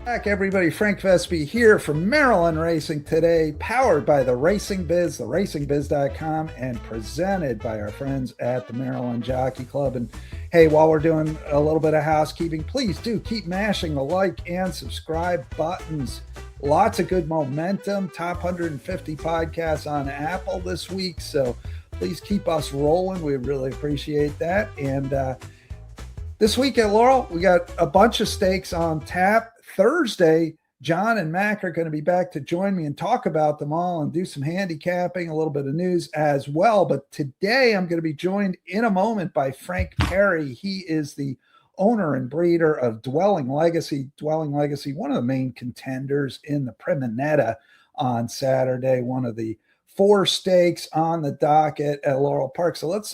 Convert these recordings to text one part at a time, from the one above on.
Back, everybody. Frank Vespi here from Maryland Racing Today, powered by the Racing Biz, theracingbiz.com, and presented by our friends at the Maryland Jockey Club. And hey, while we're doing a little bit of housekeeping, please do keep mashing the like and subscribe buttons. Lots of good momentum. Top 150 podcasts on Apple this week. So please keep us rolling. We really appreciate that. And this week at Laurel, we got a bunch of stakes on tap. Thursday, John and Mac are going to be back to join me and talk about them all and do some handicapping, a little bit of news as well. But today I'm going to be joined in a moment by Frank Perri. He is the owner and breeder of Dwelling Legacy. Dwelling Legacy, one of the main contenders in the Primonetta on Saturday, one of the 4 stakes on the docket at Laurel Park. So let's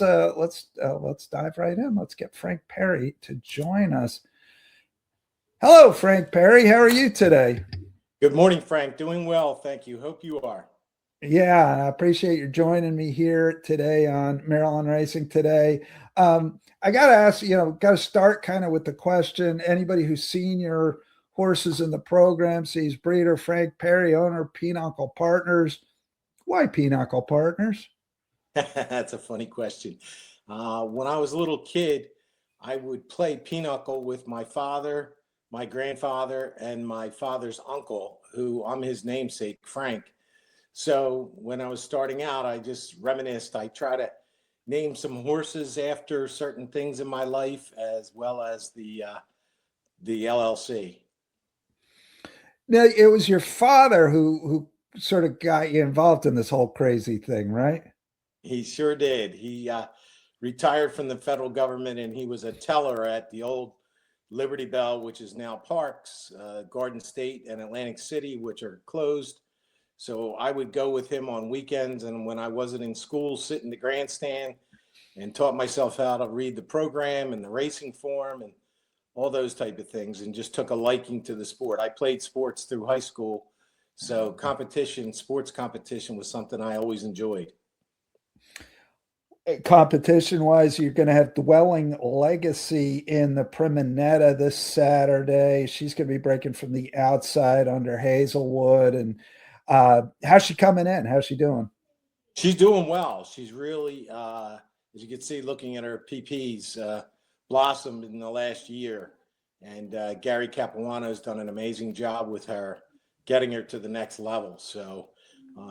dive right in. Let's get Frank Perri to join us. Hello, Frank Perri. How are you today? Good morning, Frank. Doing well, thank you. Hope you are. Yeah, I appreciate you joining me here today on Maryland Racing Today. I got to ask, got to start kind of with the question. Anybody who's seen your horses in the program sees breeder Frank Perri, owner of Pinochle Partners. Why Pinochle Partners? That's a funny question. When I was a little kid, I would play Pinochle with my father, my grandfather, and my father's uncle, who I'm his namesake, Frank. So when I was starting out, I just reminisced. I try to name some horses after certain things in my life, as well as the LLC. Now, it was your father who sort of got you involved in this whole crazy thing, right? He sure did. He retired from the federal government, and he was a teller at the old Liberty Bell, which is now Parks, Garden State, and Atlantic City, which are closed. So I would go with him on weekends, and when I wasn't in school, sit in the grandstand and taught myself how to read the program and the racing form and all those type of things, and just took a liking to the sport. I played sports through high school, so sports competition was something I always enjoyed. Competition wise, you're going to have Dwelling Legacy in the Primonetta this Saturday. She's going to be breaking from the outside under Hazelwood. And how's she coming in? How's she doing? She's doing well. She's really, as you can see, looking at her PPs, blossomed in the last year. And Gary Capuano has done an amazing job with her, getting her to the next level. So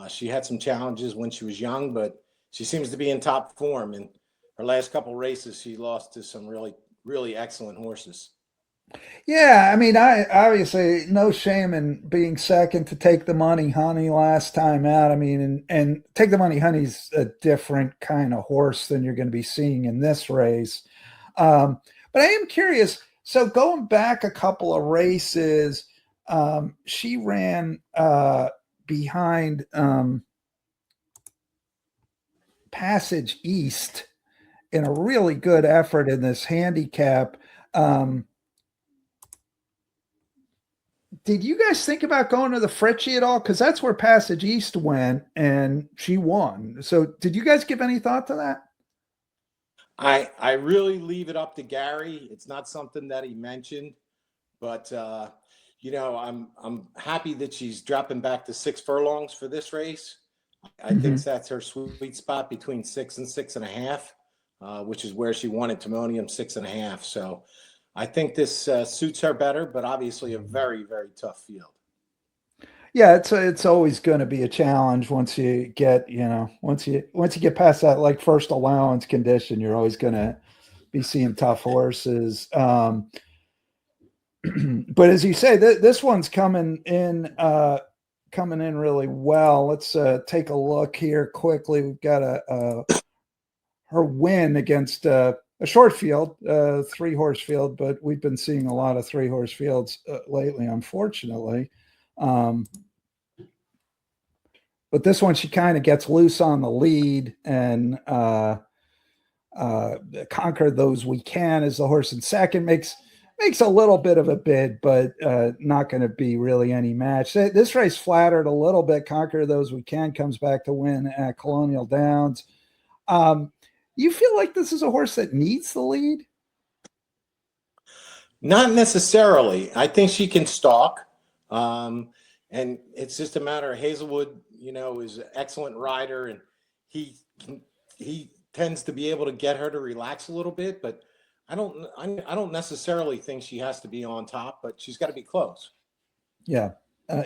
she had some challenges when she was young, but she seems to be in top form. In her last couple of races, she lost to some really, really excellent horses. Yeah, I mean, I obviously no shame in being second to Take the Money Honey last time out. I mean, and Take the Money Honey's a different kind of horse than you're going to be seeing in this race. But I am curious. So going back a couple of races, she ran behind Passage East in a really good effort in this handicap. Did you guys think about going to the Fritchie at all? Because that's where Passage East went and she won. So did you guys give any thought to that? I really leave it up to Gary. It's not something that he mentioned, but I'm happy that she's dropping back to 6 furlongs for this race. I think that's her sweet spot between 6 and 6.5, which is where she won at Timonium 6.5. So I think this suits her better, but obviously a very, very tough field. Yeah, it's always going to be a challenge once you get once you get past that like first allowance condition. You're always going to be seeing tough horses. But as you say, this one's coming in really well. Let's take a look here quickly. We've got her win against a short field, 3-horse field, but we've been seeing a lot of 3-horse fields lately, unfortunately. But this one, she kind of gets loose on the lead and Conquer Those We Can as the horse in second. Makes a little bit of a bid, but not going to be really any match. This race flattered a little bit. Conquer Those We Can comes back to win at Colonial Downs. You feel like this is a horse that needs the lead? Not necessarily. I think she can stalk. And it's just a matter of Hazelwood, is an excellent rider, and he he tends to be able to get her to relax a little bit. But I don't necessarily think she has to be on top, but she's got to be close. Yeah.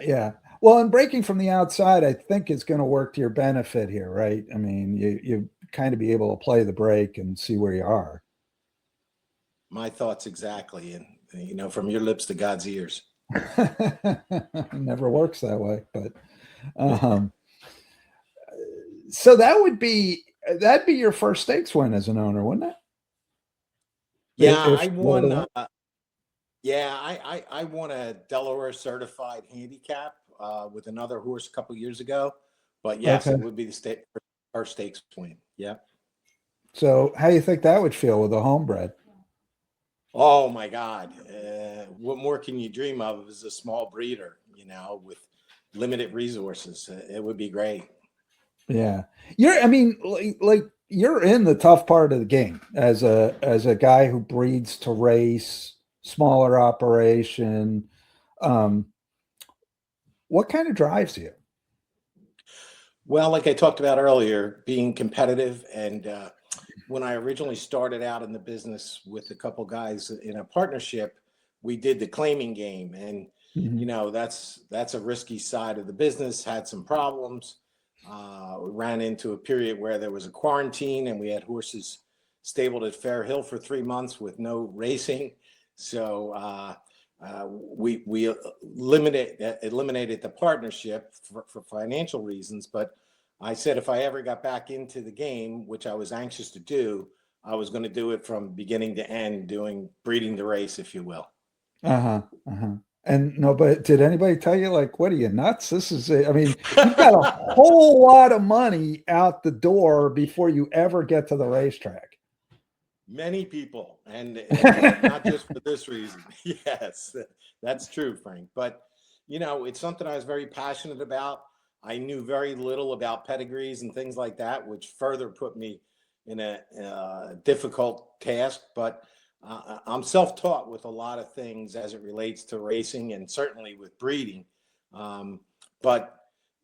Yeah. Well, and breaking from the outside, I think is going to work to your benefit here, right? I mean, you kind of be able to play the break and see where you are. My thoughts exactly, and from your lips to God's ears. Never works that way, but um, so that'd be your first stakes win as an owner, wouldn't it? Yeah, If I you were to won. win? Yeah, I won a Delaware certified handicap with another horse a couple years ago. But yes, Okay. it would be the state first stakes win. Yeah. So how do you think that would feel with a homebred? Oh my God. What more can you dream of as a small breeder, with limited resources? It would be great. Yeah. I mean, like you're in the tough part of the game as a guy who breeds to race, smaller operation. Um, what kind of drives you? Well, like I talked about earlier, being competitive. And when I originally started out in the business with a couple guys in a partnership, we did the claiming game. And, Mhm. that's a risky side of the business, had some problems. We ran into a period where there was a quarantine and we had horses stabled at Fair Hill for 3 months with no racing. So we eliminated the partnership for financial reasons. But I said if I ever got back into the game, which I was anxious to do, I was going to do it from beginning to end, doing breeding the race, if you will. Uh-huh. Uh-huh. And no, but did anybody tell you like, what are you nuts? I mean, you've got a whole lot of money out the door before you ever get to the racetrack. Many people, and not just for this reason. Yes, that's true, Frank. But it's something I was very passionate about. I knew very little about pedigrees and things like that, which further put me in a difficult task. But I'm self-taught with a lot of things as it relates to racing and certainly with breeding. But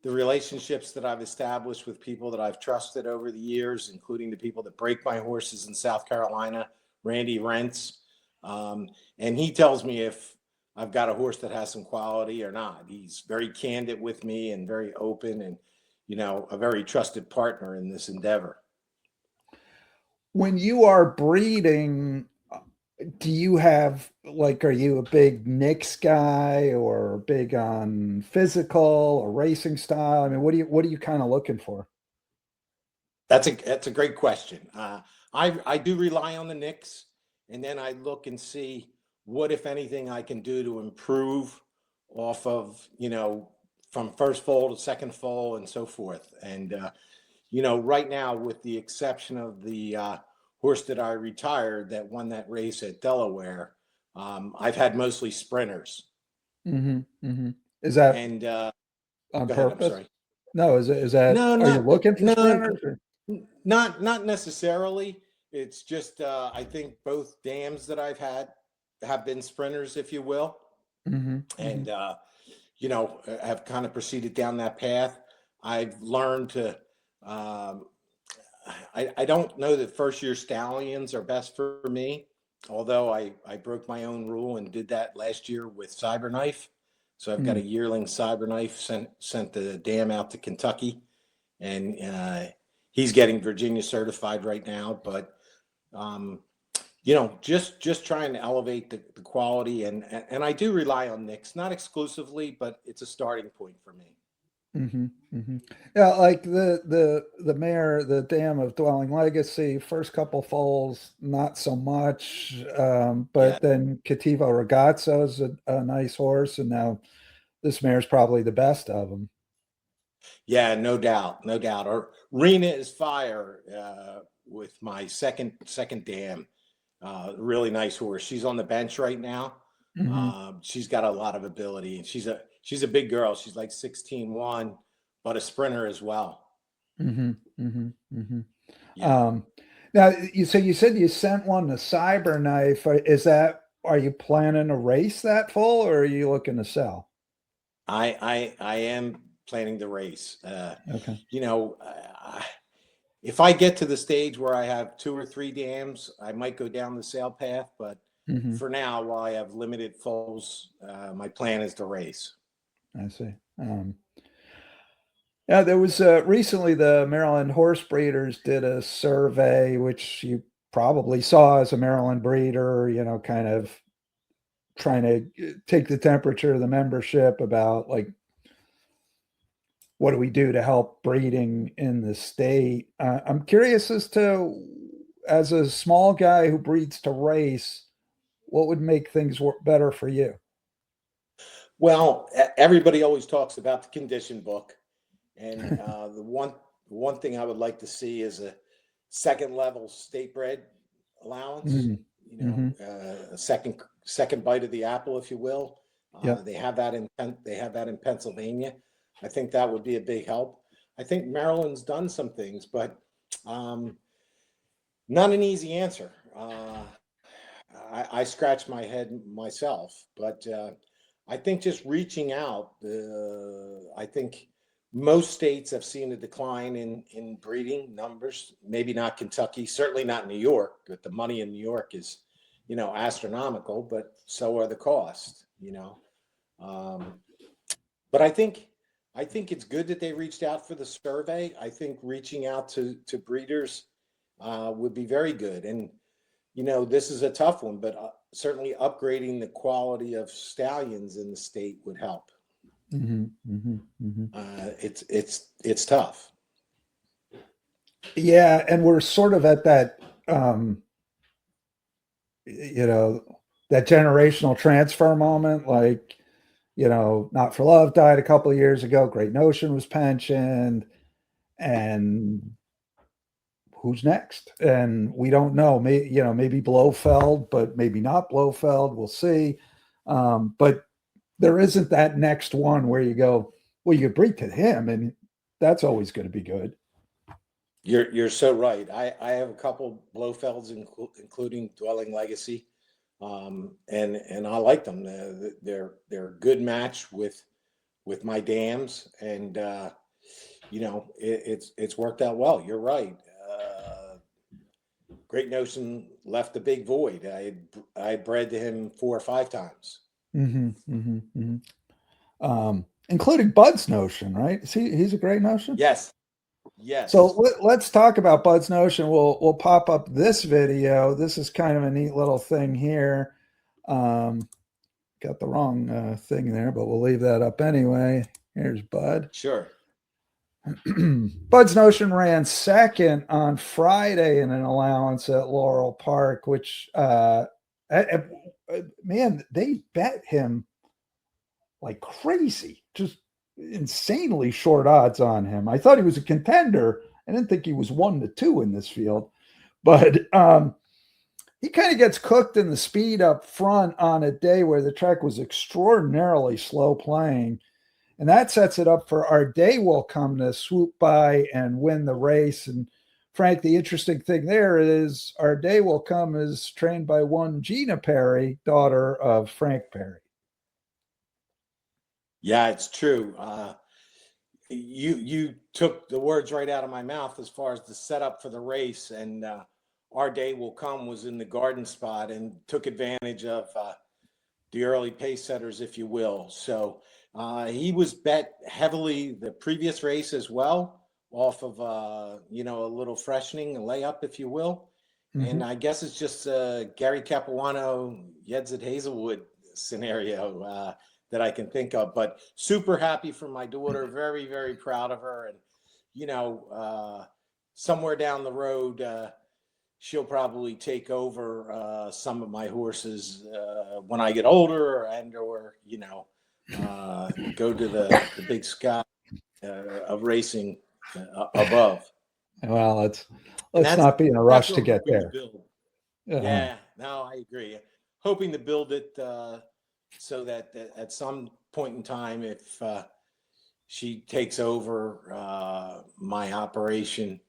the relationships that I've established with people that I've trusted over the years, including the people that break my horses in South Carolina, Randy Rents. And he tells me if I've got a horse that has some quality or not. He's very candid with me and very open and, a very trusted partner in this endeavor. When you are breeding, do you have like, are you a big Knicks guy or big on physical or racing style? I mean, what are you kind of looking for? That's a great question. I do rely on the Knicks, and then I look and see what, if anything, I can do to improve off of from first foal to second foal and so forth. And right now, with the exception of the horse that I retired that won that race at Delaware, I've had mostly sprinters. Hmm. Hmm. Is that And on go ahead. I'm purpose? sorry. No, is that, No, are you not looking for no. sprinters or? Not necessarily. It's just I think both dams that I've had have been sprinters, if you will, Hmm. Hmm. and have kind of proceeded down that path. I've learned to. Um, I don't know that first year stallions are best for me, although I broke my own rule and did that last year with Cyberknife. So I've got a yearling Cyberknife sent the dam out to Kentucky, and he's getting Virginia certified right now. But just trying to elevate the quality, and I do rely on Knicks, not exclusively, but it's a starting point for me. Hmm. Hmm. Yeah, like the mare, the Dam of Dwelling Legacy, first couple foals, not so much. Yeah, But then Cativa Ragazzo is a nice horse, and now this mare's probably the best of them. yeah, no doubt, no doubt. Or Rena is fire with my second dam. Really nice horse. She's on the bench right now. Hmm. She's got a lot of ability, and she's a big girl. She's like 16-1, but a sprinter as well. Hmm. Hmm. Hmm. Yeah. Um, Now you said you sent one to Cyberknife. Are you planning to race that full, or are you looking to sell? I am planning the race. Okay. You know, if I get to the stage where I have 2 or 3 dams, I might go down the sale path. But Hmm. for now, while I have limited foals, my plan is to race. I see. Yeah, there was recently the Maryland horse breeders did a survey, which you probably saw as a Maryland breeder, kind of trying to take the temperature of the membership about like what do we do to help breeding in the state. I'm curious as to, as a small guy who breeds to race, what would make things work better for you? Well, everybody always talks about the condition book, and the one thing I would like to see is a second level state bred allowance. Mm-hmm. You Mm-hmm. know, a second bite of the apple, if you will. Yep. They have that in Pennsylvania. I think that would be a big help. I think Maryland's done some things, but um, not an easy answer. I scratch my head myself, but I think just reaching out. I think most states have seen a decline in breeding numbers. Maybe not Kentucky, certainly not New York. But the money in New York is, astronomical. But so are the costs. Um, but I think it's good that they reached out for the survey. I think reaching out to breeders would be very good. And this is a tough one, but certainly upgrading the quality of stallions in the state would help. Mm-hmm. Mm-hmm. Mm-hmm. It's tough. Yeah, and we're sort of at that, um, you know, that generational transfer moment. Like, Not for Love died a couple of years ago. Great Notion was pensioned, and who's next? And we don't know. Maybe Blofeld, but maybe not Blofeld. We'll see. But there isn't that next one where you go, well, you could breed to him, and that's always going to be good. You're so right. I have a couple Blofelds, including Dwelling Legacy, and I like them. They're a good match with my dams, and it's worked out well. You're right. Great Notion left a big void. I bred to him 4 or 5 times. Mm-hmm, mm-hmm, mm-hmm. Including Bud's Notion, right? He's a Great Notion. Yes, So yes, let's talk about Bud's Notion. We'll pop up this video. This is kind of a neat little thing here. Um, got the wrong thing there, but we'll leave that up anyway. Here's Bud. sure. Bud's Notion ran second on Friday in an allowance at Laurel Park, which, man, they bet him like crazy, just insanely short odds on him. I thought he was a contender. I didn't think he was 1-2 in this field, but he kind of gets cooked in the speed up front on a day where the track was extraordinarily slow playing. And that sets it up for Our Day Will Come to swoop by and win the race. And Frank, the interesting thing there is Our Day Will Come is trained by one Gina Perri, daughter of Frank Perri. Yeah, it's true. You took the words right out of my mouth as far as the setup for the race, and Our Day Will Come was in the garden spot and took advantage of the early pace setters, if you will. So he was bet heavily the previous race as well, off of a little freshening, a layup, if you will. Mm-hmm. And I guess it's just a Gary Capuano, Yedzid Hazelwood scenario that I can think of. But super happy for my daughter, very, very proud of her. And, somewhere down the road, she'll probably take over some of my horses when I get older, or go to the big sky of racing above. Well, let's And that's not be in a that's rush what to I'm get hoping to there. build. Uh-huh. Yeah, no, I agree. Hoping to build it so that at some point in time, if she takes over my operation,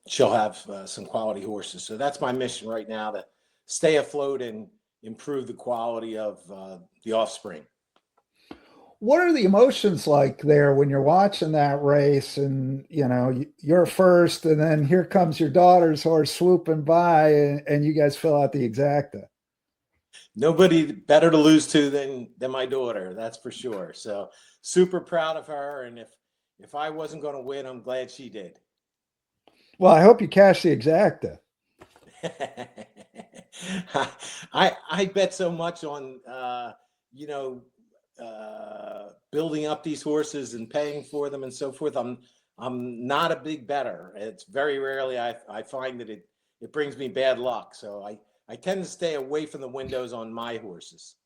she'll have some quality horses. So that's my mission right now, to stay afloat and improve the quality of the offspring. what are the emotions like there when you're watching that race and you're first and then here comes your daughter's horse swooping by and you guys fill out the exacta? Nobody better to lose to than my daughter, that's for sure. So super proud of her, and if I wasn't going to win, I'm glad she did. Well, I hope you cash the exacta. I bet so much on building up these horses and paying for them and so forth. I'm not a big bettor. It's very rarely I find that it brings me bad luck. So I tend to stay away from the windows on my horses.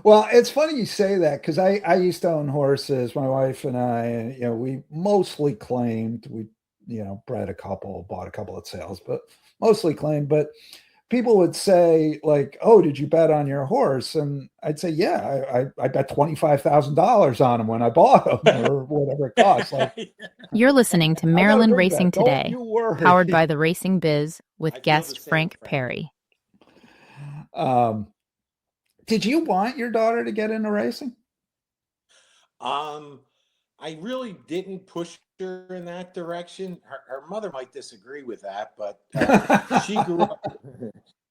Well, it's funny you say that because I used to own horses, my wife and I, and we mostly claimed. We bred a couple, bought a couple at sales, but mostly claimed. But people would say like, "Oh, did you bet on your horse?" And I'd say, "Yeah, I bet $25,000 on him when I bought him, or whatever it costs." Like, you're listening to Maryland Racing Today, powered by the Racing Biz with guest Frank Perri. Did you want your daughter to get into racing? I really didn't push her in that direction. Her mother might disagree with that, but she grew up.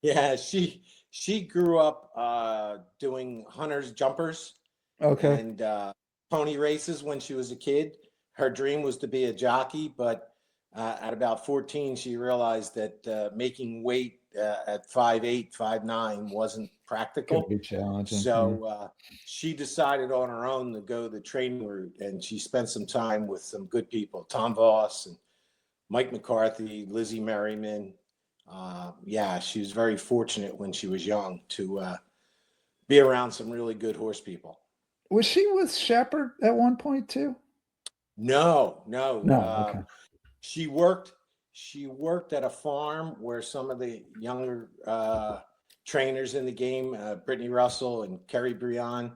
Yeah, she grew up doing hunters jumpers, okay, and pony races when she was a kid. Her dream was to be a jockey, but at about 14, she realized that making weight at 5'8", 5'9" wasn't practical. Could be challenging. So she decided on her own to go the training route, and she spent some time with some good people, Tom Voss and Mike McCarthy, Lizzie Merriman. She was very fortunate when she was young to be around some really good horse people. Was she with Shepherd at one point too? No. Okay. She worked at a farm where some of the younger trainers in the game, Brittany Russell and Kerry Brion,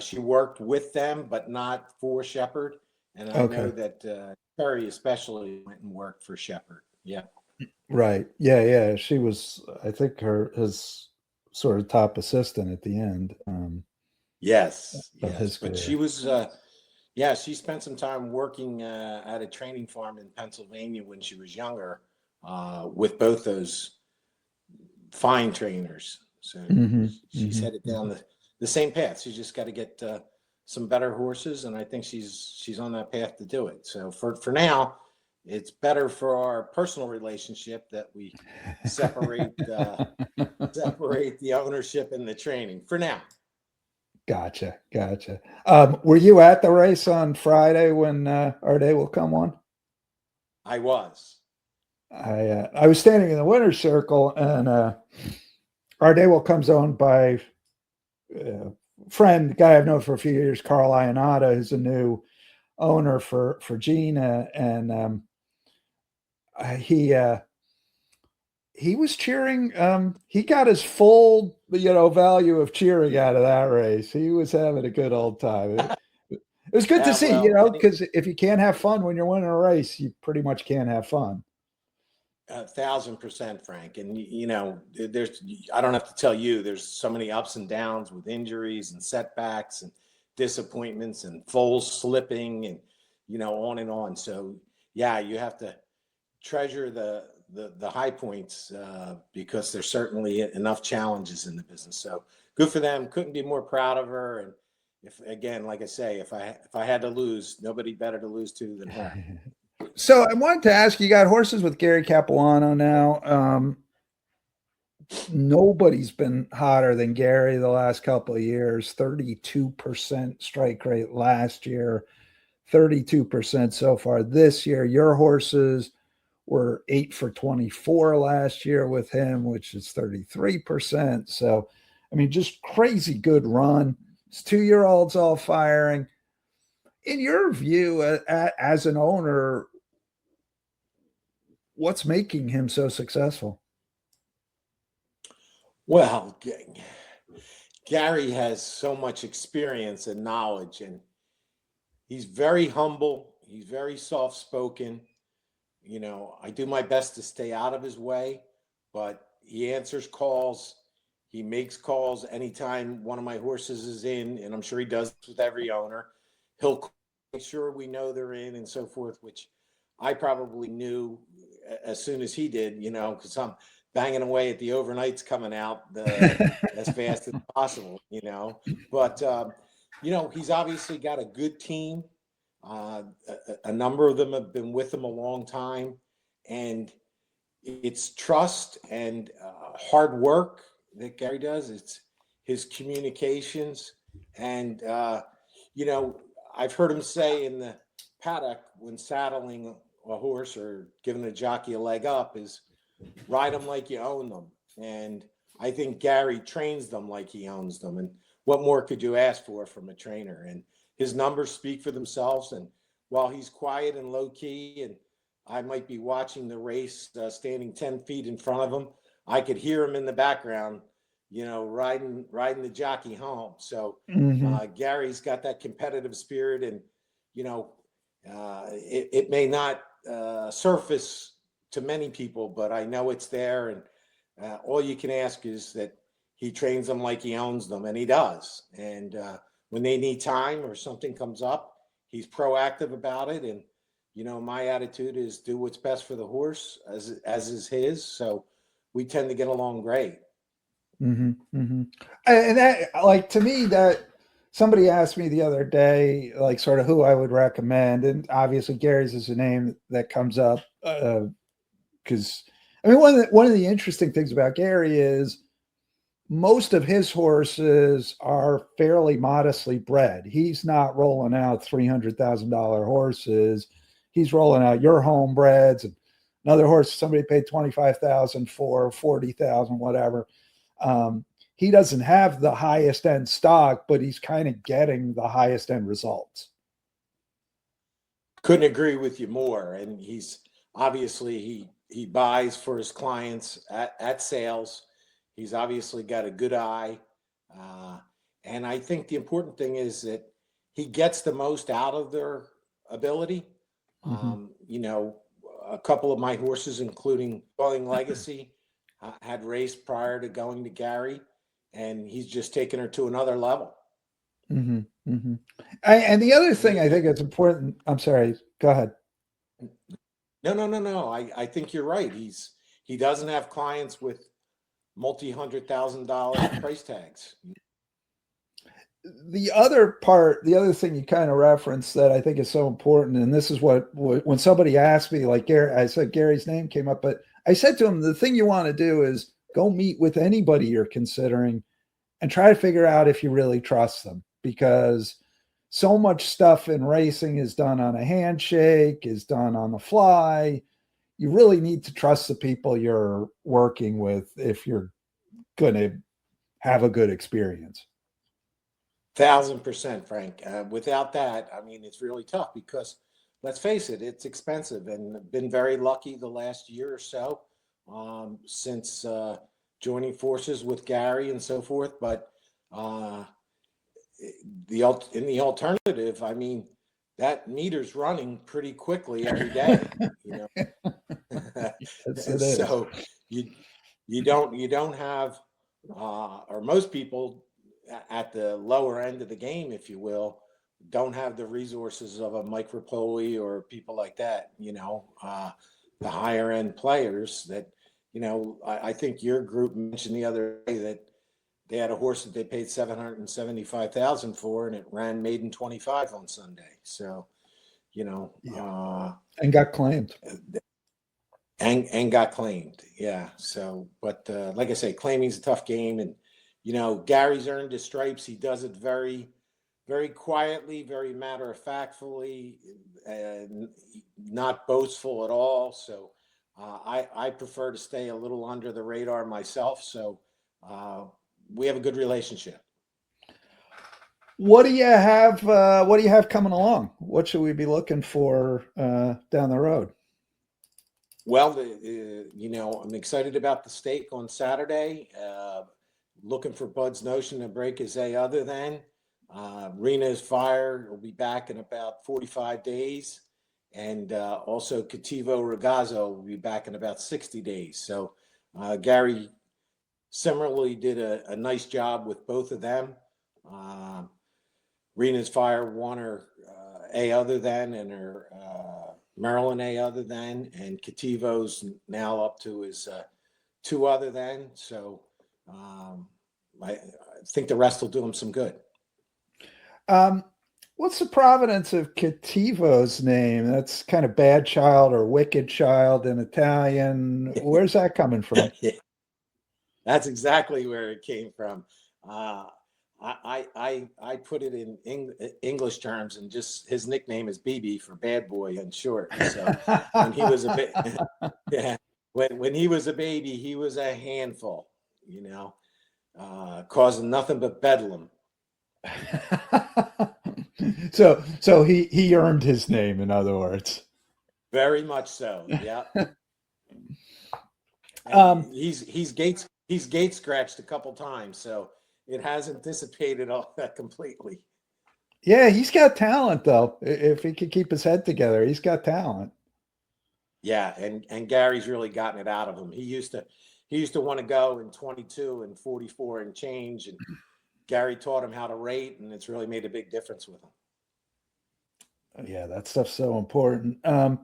she worked with them, but not for Shepherd. And I know that Kerry especially went and worked for Shepherd. Yeah. Right. Yeah. She was, I think, his sort of top assistant at the end. Yes. His but career. she was, she spent some time working at a training farm in Pennsylvania when she was younger with both those fine trainers. So she's headed down the same path. She's just got to get some better horses, and I think she's on that path to do it. So for now, it's better for our personal relationship that we separate the ownership and the training for now. Gotcha. Were you at the race on Friday when Our Day Will Come on? I was. I was standing in the winner's circle, and Our Day Will Come's owned by a friend, guy I've known for a few years, Carl Ionata, who's a new owner for Gina, and he was cheering. He got his full, value of cheering out of that race. He was having a good old time. It was good to see, because if you can't have fun when you're winning a race, you pretty much can't have fun. 1,000%, Frank. And I don't have to tell you, there's so many ups and downs with injuries and setbacks and disappointments and foals slipping and on and on. So yeah, you have to treasure the high points because there's certainly enough challenges in the business. So good for them. Couldn't be more proud of her. And like I say, if I had to lose, nobody better to lose to than her. So I wanted to ask, you got horses with Gary Capuano now. Nobody's been hotter than Gary the last couple of years. 32% strike rate last year, 32% so far this year. Your horses were 8 for 24 last year with him, which is 33%. So, I mean, just crazy good run. His 2-year-olds all firing. In your view, as an owner, what's making him so successful? Well, Gary has so much experience and knowledge, and he's very humble. He's very soft-spoken. I do my best to stay out of his way, but he answers calls. He makes calls anytime one of my horses is in, and I'm sure he does this with every owner. He'll make sure we know they're in and so forth, which I probably knew as soon as he did, because I'm banging away at the overnights coming out as fast as possible, But, he's obviously got a good team. A number of them have been with him a long time, and it's trust and hard work that Gary does. It's his communications. And, I've heard him say in the paddock when saddling a horse or giving a jockey a leg up is ride them like you own them. And I think Gary trains them like he owns them. And what more could you ask for from a trainer? And his numbers speak for themselves. And while he's quiet and low key, and I might be watching the race standing 10 feet in front of him, I could hear him in the background, riding the jockey home. So Gary's got that competitive spirit, and, it may not surface to many people, but I know it's there. And all you can ask is that he trains them like he owns them, and he does. And when they need time or something comes up, he's proactive about it. And, my attitude is do what's best for the horse as is his. So we tend to get along great. And that, like, to me, that somebody asked me the other day, like, sort of who I would recommend. And obviously Gary's is a name that comes up because, one of the interesting things about Gary is most of his horses are fairly modestly bred. He's not rolling out $300,000 horses. He's rolling out your homebreds and another horse somebody paid $25,000 for, $40,000, whatever. He doesn't have the highest end stock, but he's kind of getting the highest end results. Couldn't agree with you more. And he's obviously he buys for his clients at sales. He's obviously got a good eye. And I think the important thing is that he gets the most out of their ability. A couple of my horses, including Boiling Legacy, had raced prior to going to Gary, and he's just taken her to another level. And the other thing I think is important, I'm sorry, go ahead. No. I think you're right. He doesn't have clients with multi-$100,000 price tags. The other thing you kind of referenced that I think is so important, and this is what when somebody asked me, like Gary, I said Gary's name came up, but I said to him, the thing you want to do is go meet with anybody you're considering and try to figure out if you really trust them, because so much stuff in racing is done on a handshake, is done on the fly. You really need to trust the people you're working with if you're going to have a good experience. 1,000%, Frank. Without that, it's really tough because let's face it, it's expensive, and been very lucky the last year or so since joining forces with Gary and so forth. But in the alternative, that meter's running pretty quickly every day. So you don't have, or most people at the lower end of the game, if you will, don't have the resources of a Mike Rapoli or people like that, the higher end players that, I think your group mentioned the other day that they had a horse that they paid $775,000 for, and it ran maiden 25 on Sunday. So, and got claimed. And got claimed. Yeah. So, but like I say, claiming is a tough game, and Gary's earned his stripes. He does it very, very quietly, very matter-of-factly, not boastful at all. So I prefer to stay a little under the radar myself. So we have a good relationship. What do you have? What do you have coming along? What should we be looking for down the road? Well, I'm excited about the stake on Saturday. Looking for Bud's Notion to break his A other than. Rena is Fire will be back in about 45 days. And also Cativo Ragazzo will be back in about 60 days. So Gary similarly did a nice job with both of them. Rena's Fire won her A other than, and her Maryland A other than, and Cativo's now up to his 2 other than. So I think the rest will do him some good. What's the provenance of Cativo's name? That's kind of bad child or wicked child in Italian. Where's that coming from? That's exactly where it came from. I put it in English terms, and just his nickname is BB for bad boy in short. So when he was when he was a baby, he was a handful, causing nothing but bedlam. So he earned his name, in other words. Very much so. Yeah. He's gate scratched a couple times, so it hasn't dissipated all that completely. Yeah, he's got talent though. If he could keep his head together, he's got talent. Yeah, and Gary's really gotten it out of him. He used to want to go in 22 and 44 and change, and Gary taught him how to rate, and it's really made a big difference with him. Yeah, that stuff's so important. One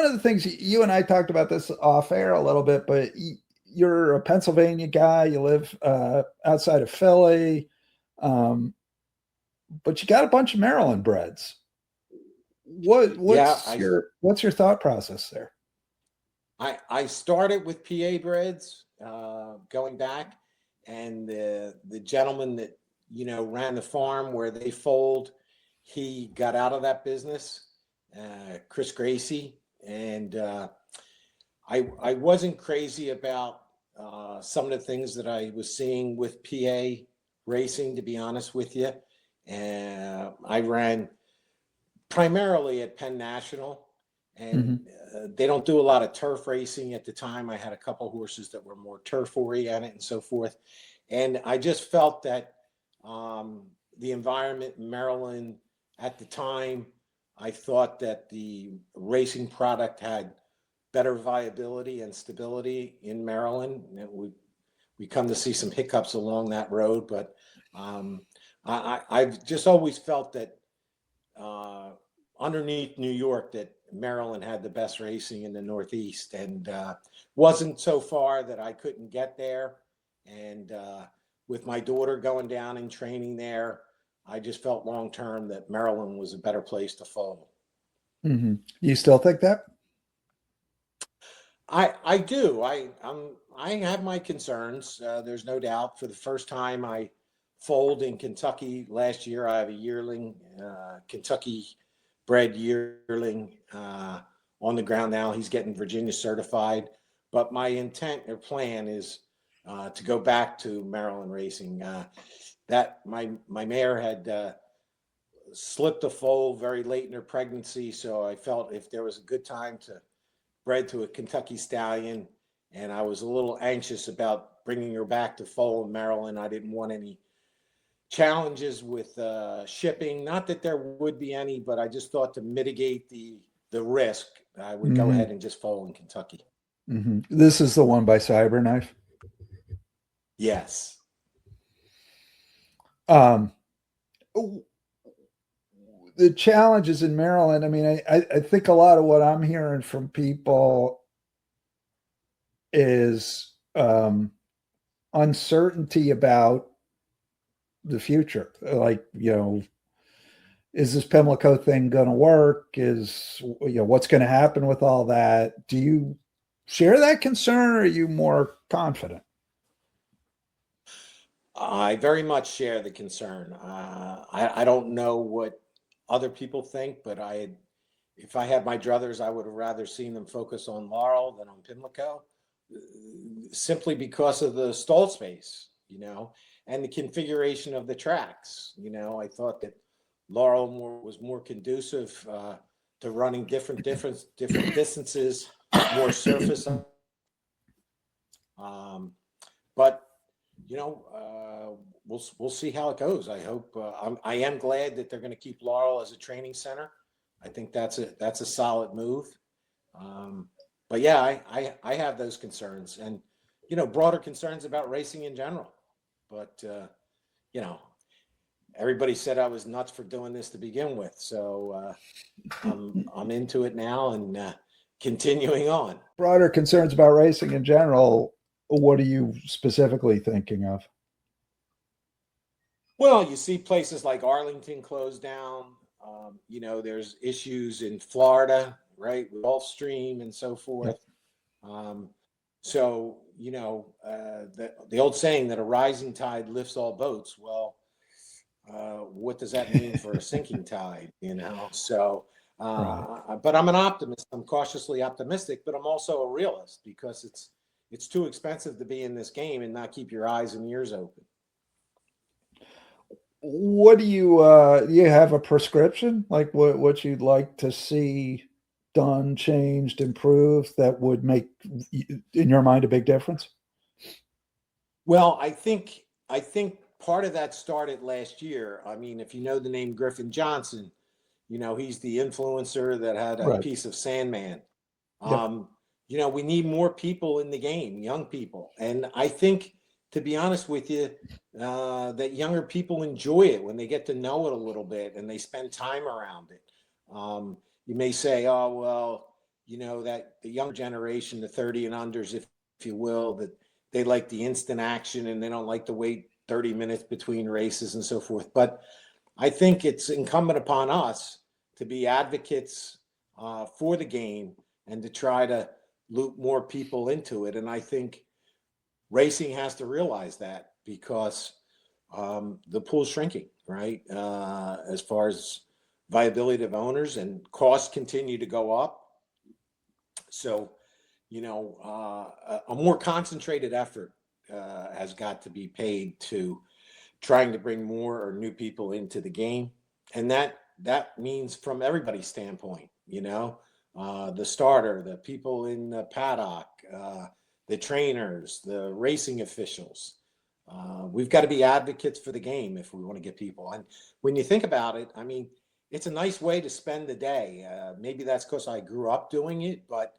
of the things you and I talked about this off air a little bit, but you're a Pennsylvania guy. You live outside of Philly, but you got a bunch of Maryland breds. What's your thought process there? I started with PA breds going back, and the gentleman that ran the farm where they foaled, he got out of that business, Chris Gracie, and I wasn't crazy about some of the things that I was seeing with PA racing, to be honest with you. And I ran primarily at Penn National, and they don't do a lot of turf racing at the time. I had a couple horses that were more turf oriented and so forth. And I just felt that the environment in Maryland at the time, I thought that the racing product had better viability and stability in Maryland. And we come to see some hiccups along that road, but I've just always felt that underneath New York, that Maryland had the best racing in the Northeast, and wasn't so far that I couldn't get there. And with my daughter going down and training there, I just felt long term that Maryland was a better place to foal. You still think that? I do. I have my concerns. There's no doubt. For the first time, I foaled in Kentucky last year. I have a yearling, Kentucky bred yearling on the ground now. He's getting Virginia certified. But my intent or plan is to go back to Maryland racing. That my mare had slipped a foal very late in her pregnancy, so I felt if there was a good time to bred to a Kentucky stallion, and I was a little anxious about bringing her back to foal in Maryland. I didn't want any challenges with shipping. Not that there would be any, but I just thought to mitigate the risk, I would go ahead and just foal in Kentucky. This is the one by Cyberknife? Yes. The challenges in Maryland, I mean, I think a lot of what I'm hearing from people is uncertainty about the future. Like, is this Pimlico thing going to work? What's going to happen with all that? Do you share that concern, or are you more confident? I very much share the concern. I don't know what other people think, but if I had my druthers, I would have rather seen them focus on Laurel than on Pimlico, simply because of the stall space, and the configuration of the tracks. I thought that Laurel was more conducive to running different distances, more surface. But we'll see how it goes. I hope. I am glad that they're going to keep Laurel as a training center. I think that's a solid move. But yeah, I have those concerns, and broader concerns about racing in general. But, everybody said I was nuts for doing this to begin with. So I'm into it now and continuing on. Broader concerns about racing in general. What are you specifically thinking of? Well, you see places like Arlington closed down. There's issues in Florida, right, with Gulfstream and so forth. So, the old saying that a rising tide lifts all boats. Well, what does that mean for a sinking tide? So, right. But I'm an optimist. I'm cautiously optimistic, but I'm also a realist because it's too expensive to be in this game and not keep your eyes and ears open. What do you have a prescription, like what you'd like to see done, changed, improved that would make, in your mind, a big difference? Well, I think part of that started last year. I mean, if you know the name Griffin Johnson, he's the influencer that had a piece of Sandman. Yep. We need more people in the game, young people. And I think, to be honest with you, that younger people enjoy it when they get to know it a little bit and they spend time around it. You may say, oh, well, that the younger generation, the 30 and unders, if you will, that they like the instant action and they don't like to wait 30 minutes between races and so forth. But I think it's incumbent upon us to be advocates for the game and to try to loop more people into it. And I think racing has to realize that because the pool's shrinking, right? As far as viability of owners, and costs continue to go up. So, a more concentrated effort has got to be paid to trying to bring more or new people into the game. And that means from everybody's standpoint, the starter, the people in the paddock, the trainers, the racing officials. We've got to be advocates for the game if we want to get people. And when you think about it, I mean, it's a nice way to spend the day. Maybe that's because I grew up doing it, but,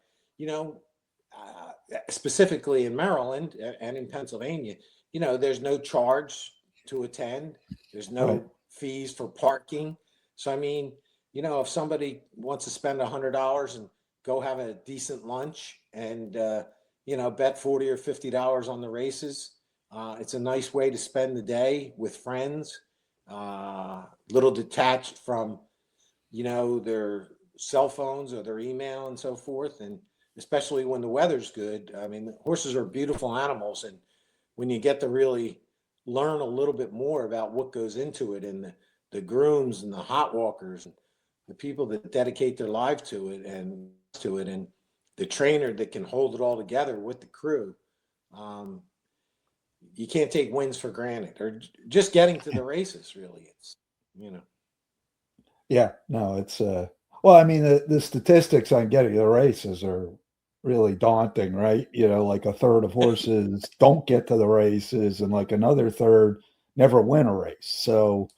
specifically in Maryland and in Pennsylvania, there's no charge to attend. There's no fees for parking. So, I mean, if somebody wants to spend $100 and go have a decent lunch and, bet $40 or $50 on the races, it's a nice way to spend the day with friends, little detached from, their cell phones or their email and so forth. And especially when the weather's good. I mean, horses are beautiful animals. And when you get to really learn a little bit more about what goes into it, and the grooms and the hot walkers and the people that dedicate their life to it and the trainer that can hold it all together with the crew, you can't take wins for granted, or just getting to the races. Really, it's, Yeah, no, it's well, I mean, the statistics on getting to the races are really daunting, right? Like a third of horses don't get to the races, and like another third never win a race. So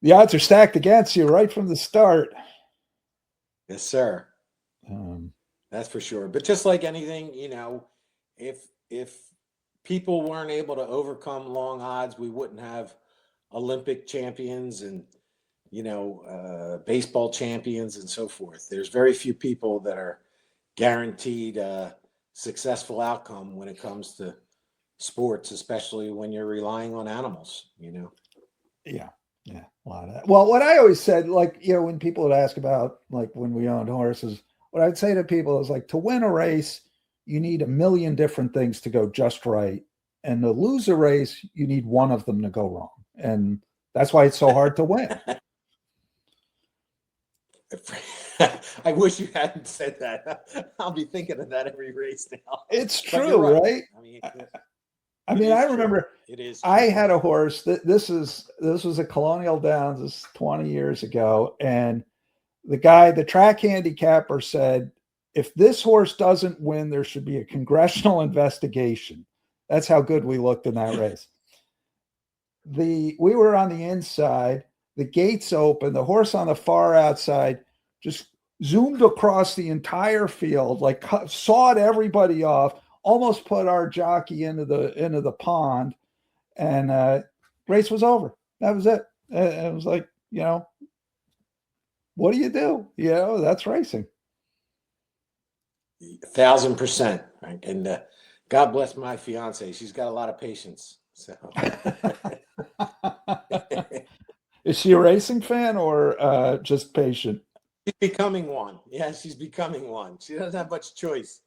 the odds are stacked against you right from the start. Yes, sir. That's for sure. But just like anything, if people weren't able to overcome long odds, we wouldn't have Olympic champions and, baseball champions and so forth. There's very few people that are guaranteed a successful outcome when it comes to sports, especially when you're relying on animals, Yeah. Yeah. A lot of that. Well, what I always said, like, when people would ask about, like, when we owned horses, what I'd say to people is, like, to win a race, you need a million different things to go just right. And to lose a race, you need one of them to go wrong. And that's why it's so hard to win. I wish you hadn't said that. I'll be thinking of that every race now. It's true, right? I mean, I remember it is. I had a horse that this was a Colonial Downs, this is 20 years ago. And the track handicapper said, if this horse doesn't win, there should be a congressional investigation. That's how good we looked in that race. We were on the inside, the gates open, the horse on the far outside just zoomed across the entire field, like sawed everybody off, almost put our jockey into the pond, and race was over. That was it. It was like, what do you do? That's racing. 1,000%. Right? And God bless my fiance. She's got a lot of patience. So, is she a racing fan or just patient? She's becoming one. Yeah, she's becoming one. She doesn't have much choice.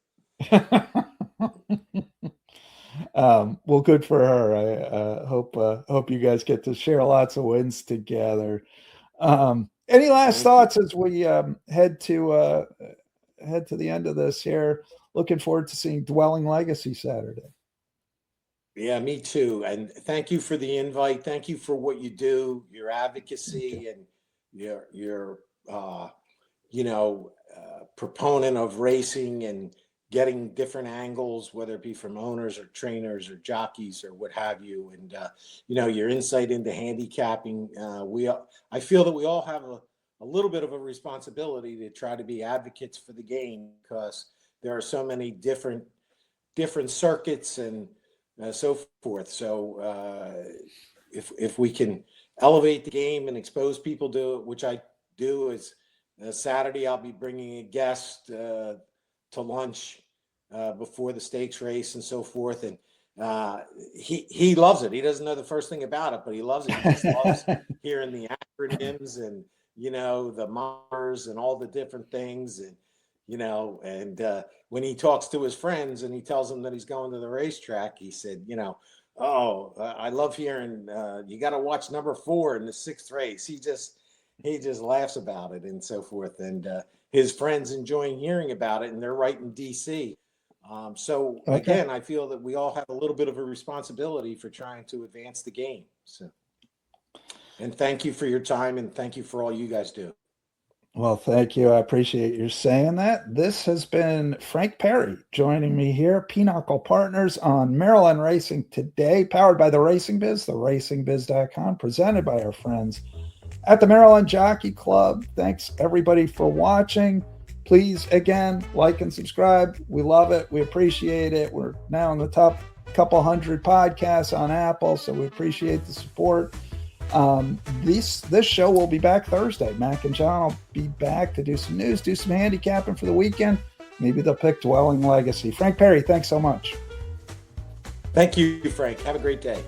Well, good for her. I hope you guys get to share lots of wins together. Any last thoughts as we head to the end of this here? Looking forward to seeing Dwelling Legacy Saturday. Yeah, me too. And thank you for the invite. Thank you for what you do, your advocacy, and your proponent of racing and getting different angles, whether it be from owners or trainers or jockeys or what have you. And, your insight into handicapping. I feel that we all have a little bit of a responsibility to try to be advocates for the game, because there are so many different circuits and so forth. So if we can elevate the game and expose people to it, which I do, is Saturday I'll be bringing a guest to lunch before the stakes race and so forth, and he loves it. He doesn't know the first thing about it, but he loves it. He just loves hearing the acronyms and the Mars and all the different things, and when he talks to his friends and he tells them that he's going to the racetrack, he said, I love hearing you got to watch number 4 in the 6th race. He just laughs about it and so forth, and his friends enjoying hearing about it, and they're right in DC. Again, I feel that we all have a little bit of a responsibility for trying to advance the game. So, and thank you for your time, and thank you for all you guys do. Well, thank you. I appreciate you saying that. This has been Frank Perri joining me here, Pinochle Partners on Maryland Racing Today, powered by the Racing Biz, theracingbiz.com, presented by our friends at the Maryland Jockey Club. Thanks, everybody, for watching. Please, again, like and subscribe. We love it. We appreciate it. We're now in the top couple hundred podcasts on Apple, so we appreciate the support. This show will be back Thursday. Mac and John will be back to do some news, do some handicapping for the weekend. Maybe they'll pick Dwelling Legacy. Frank Perri, thanks so much. Thank you, Frank. Have a great day.